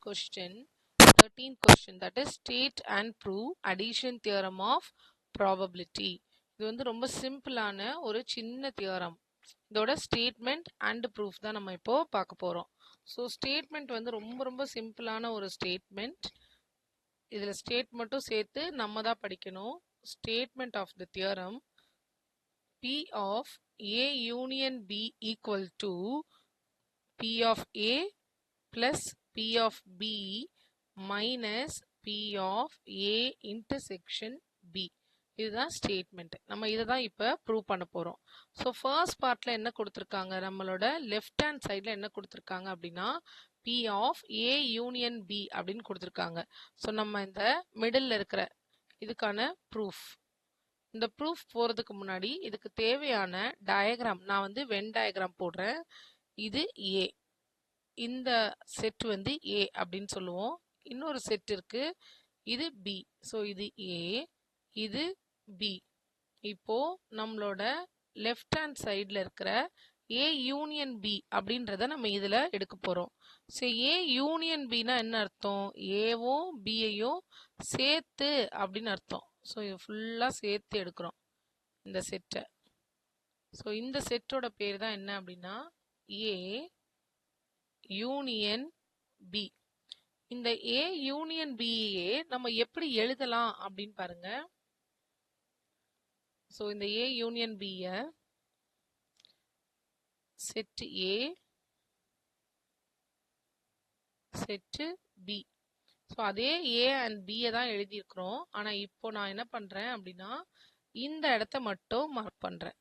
question, 13th question, that is state and prove addition theorem of probability. இது வந்து ரொம்ப சிம்பிளான ஒரு சின்ன தியரம். இதோட ஸ்டேட்மெண்ட் அண்ட் ப்ரூஃப் தான் நம்ம இப்போ பார்க்க போறோம். ஸோ ஸ்டேட்மெண்ட் வந்து ரொம்ப சிம்பிளான ஒரு ஸ்டேட்மெண்ட். இதில் ஸ்டேட் மட்டும் சேர்த்து நம்ம தான் படிக்கணும். Statement of the theorem P of A union B equal to P of A plus P of B minus P of A intersection B. இதுதான் ஸ்டேட்மெண்ட். நம்ம இதை தான் இப்போ ப்ரூவ் பண்ண போகிறோம். ஸோ ஃபர்ஸ்ட் பார்ட்டில் என்ன கொடுத்துருக்காங்க, நம்மளோட லெஃப்ட் ஹேண்ட் சைடில் என்ன கொடுத்துருக்காங்க அப்படின்னா P of A union B அப்படின்னு கொடுத்துருக்காங்க. ஸோ நம்ம இந்த மிடில் இருக்கிற இதுக்கான ப்ரூஃப். இந்த ப்ரூஃப் போகிறதுக்கு முன்னாடி இதுக்கு தேவையான டயக்ராம் நான் வந்து வென் டயக்ராம் போடுறேன். இது A, இந்த செட் வந்து A அப்படின்னு சொல்லுவோம். இன்னொரு செட் இருக்கு, இது B. ஸோ இது A, இது B. இப்போ நம்மளோட லெஃப்ட் ஹேண்ட் சைடில் இருக்கிற A யூனியன் B அப்படின்றத நம்ம இதில் எடுக்க போகிறோம். ஸோ A யூனியன் Bனா என்ன அர்த்தம், ஏவும் பியையும் சேர்த்து அப்படின்னு அர்த்தம். ஸோ இது ஃபுல்லாக சேர்த்து எடுக்கிறோம் இந்த செட்டை. ஸோ இந்த செட்டோட பேர் தான் என்ன அப்படின்னா A யூனியன் B. இந்த A யூனியன் பியே நம்ம எப்படி எழுதலாம் அப்படின்னு பாருங்க. ஸோ இந்த A யூனியன் பியை set A set B. So அதே A அண்ட் பியை தான் எழுதியிருக்கிறோம். ஆனால் இப்போ நான் என்ன பண்ணுறேன் அப்படின்னா இந்த இடத்த மட்டும் மார்க் பண்ணுறேன்.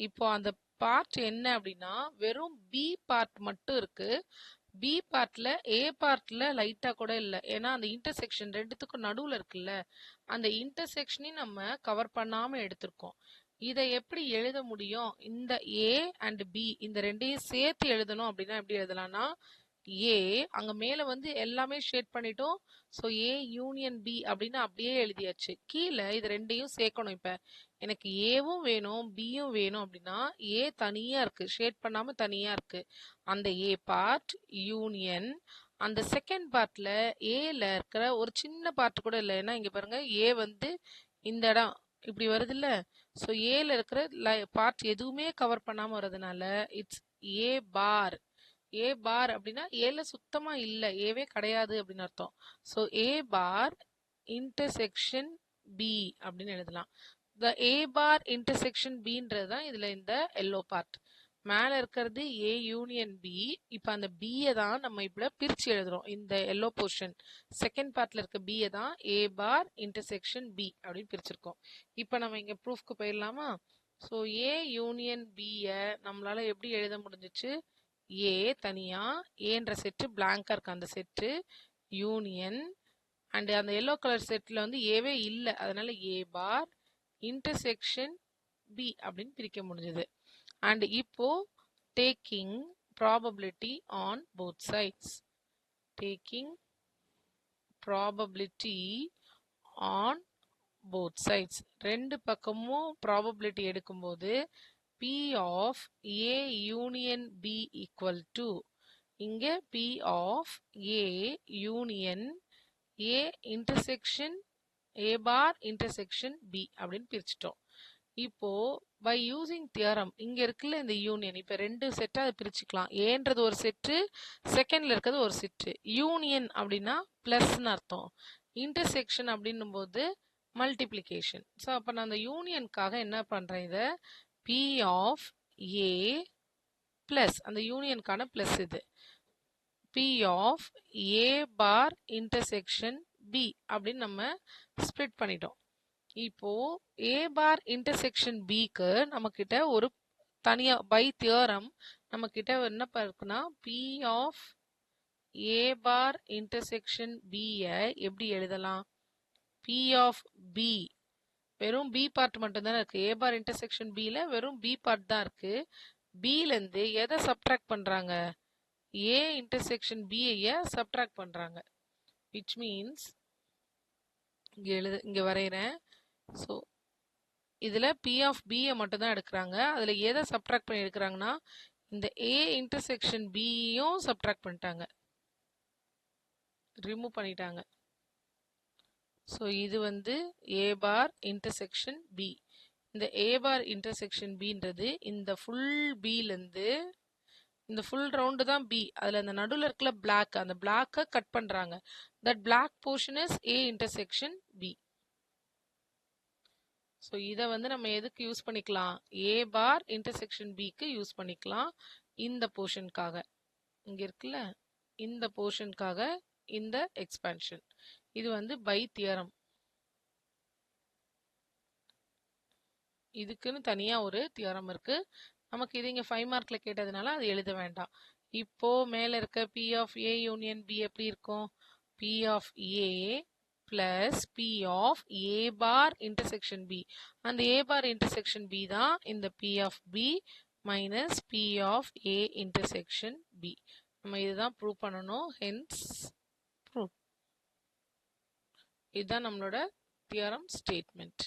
இப்போ அந்த பார்ட் என்ன அப்படின்னா வெறும் B பார்ட் மட்டும் இருக்கு. B பார்ட்ல A பார்ட்ல லைட்டா கூட இல்லை. ஏன்னா அந்த இன்டர்செக்ஷன் ரெண்டுத்துக்கும் நடுவில் இருக்குல்ல, அந்த இன்டர்செக்ஷனையும் நம்ம கவர் பண்ணாம எடுத்திருக்கோம். இதை எப்படி எழுத முடியும், இந்த A அண்ட் B இந்த ரெண்டையும் சேர்த்து எழுதணும் அப்படின்னா எப்படி எழுதலாம்னா A அங்க மேல வந்து எல்லாமே ஷேட் பண்ணிட்டோம். ஸோ A யூனியன் B அப்படின்னு அப்படியே எழுதியாச்சு. கீழே இது ரெண்டையும் சேர்க்கணும். இப்ப எனக்கு ஏவும் வேணும் பியும் வேணும் அப்படின்னா A தனியா இருக்கு, ஷேட் பண்ணாம தனியா இருக்கு. அந்த A பார்ட் யூனியன் அந்த செகண்ட் பார்ட்ல ஏல இருக்கிற ஒரு சின்ன பார்ட் கூட இல்லை. ஏன்னா இங்க பாருங்க A வந்து இந்த இடம் இப்படி வருது இல்ல. ஸோ ஏல இருக்கிற பார்ட் எதுவுமே கவர் பண்ணாம வர்றதுனால it's A bar. A bar அப்படின்னா ஏல சுத்தமா இல்லை, ஏவே கிடையாது அப்படின்னு அர்த்தம். So A bar intersection B அப்படின்னு எழுதலாம். The A bar intersection Bன்றது தான் இதுல இந்த எல்லோ பார்ட். மேல இருக்கிறது A யூனியன் B. இப்போ அந்த Bயை தான் நம்ம இப்படி பிரிச்சு எழுதுறோம். இந்த எல்லோ போர்ஷன் செகண்ட் பார்ட்ல இருக்க Bயை தான் A bar intersection B அப்படின்னு பிரிச்சிருக்கோம். இப்போ நம்ம இங்க ப்ரூஃப்க்கு போயிடலாமா. ஸோ A யூனியன் Bயை நம்மளால எப்படி எழுத முடிஞ்சிச்சு, A தனியா ஏன்ற செட்டு பிளாங்கா இருக்கு அந்த செட்டு யூனியன் அண்ட் அந்த எல்லோ கலர் செட்ல வந்து ஏவே இல்லை, அதனால A பார் இன்டர்செக்ஷன் B அப்படின்னு பிரிக்க முடிஞ்சது. அண்ட் இப்போ taking probability on both sides, taking probability on both sides, ரெண்டு பக்கமும் ப்ராபபிலிட்டி எடுக்கும்போது P of A union B equal to இங்க P of A union A intersection A bar intersection B அப்படின்னு பிரிச்சிட்டோம். இப்போ பை யூசிங் தியரம் இங்க இருக்குல்ல இந்த union, இப்ப ரெண்டு செட்டா அதை பிரிச்சுக்கலாம். ஏன்றது ஒரு செட்டு, செகண்ட்ல இருக்கிறது ஒரு செட்டு. யூனியன் அப்படின்னா பிளஸ்ன்னு அர்த்தம், இன்டர்செக்ஷன் அப்படின்னும் போது மல்டிப்ளிகேஷன். ஸோ அப்ப நான் அந்த யூனியனுக்காக என்ன பண்றேன், இதை P ஆஃப் A பிளஸ் அந்த யூனியனுக்கான பிளஸ் இது P of A bar intersection B அப்படின்னு நம்ம ஸ்ப்ளிட் பண்ணிட்டோம். இப்போ A பார் இன்டர்செக்ஷன் Bக்கு நம்ம கிட்ட ஒரு தனியா பை தியரம் நம்ம கிட்ட என்ன இருக்குன்னா P of A bar intersection Bயை எப்படி எழுதலாம், P ஆஃப் B வெறும் B பார்ட் மட்டும் தானே இருக்கு. A பார் இன்டர்செக்ஷன் Bல வெறும் B பார்ட் தான் இருக்கு. Bல இருந்து எதை சப்ட்ராக்ட் பண்றாங்க, A இன்டர்செக்ஷன் Bயை சப்ட்ராக்ட் பண்றாங்க. which means இங்க வரைகிறேன். ஸோ இதில் P ஆஃப் Bயை மட்டும் தான் எடுக்கிறாங்க. அதில் எதை சப்ட்ராக்ட் பண்ணி எடுக்கிறாங்கன்னா இந்த A இன்டர்செக்ஷன் Bயும் சப்ட்ராக்ட் பண்ணிட்டாங்க, ரிமூவ் பண்ணிட்டாங்க. ஸோ இது வந்து A பார் இன்டர்செக்ஷன் B. இந்த A பார் இன்டர்செக்ஷன் Bன்றது இந்த ஃபுல் Bலேருந்து இந்த ஃபுல் ரவுண்டு தான் B. அதில் அந்த நடுவில் இருக்கிற பிளாக், அந்த பிளாக்கை கட் பண்ணுறாங்க. That block portion is A intersection B. So இதை வந்து நம்ம எதுக்கு யூஸ் பண்ணிக்கலாம்? A பார் இன்டர்செக்ஷன் Bக்கு யூஸ் பண்ணிக்கலாம். இந்த போர்ஷனுக்காக, இங்கே இருக்குல்ல, இந்த போர்ஷனுக்காக இந்த எக்ஸ்பேன்ஷன். இது வந்து பை தியரம். இதுக்குன்னு தனியாக ஒரு தியரம் இருக்கு. நமக்கு இது இங்கே 5 மார்க்ல கேட்டதுனால அது எழுத வேண்டாம். இப்போ மேலே இருக்க P of A union B எப்படி இருக்கும்? P of A plus P of A bar intersection B. அந்த A பார் இன்டர்செக்ஷன் B தான் இந்த P of B minus P of A intersection B. நம்ம இதுதான் ப்ரூவ் பண்ணணும். Hence prove. இதுதான் நம்மளோட தியரம் ஸ்டேட்மெண்ட்.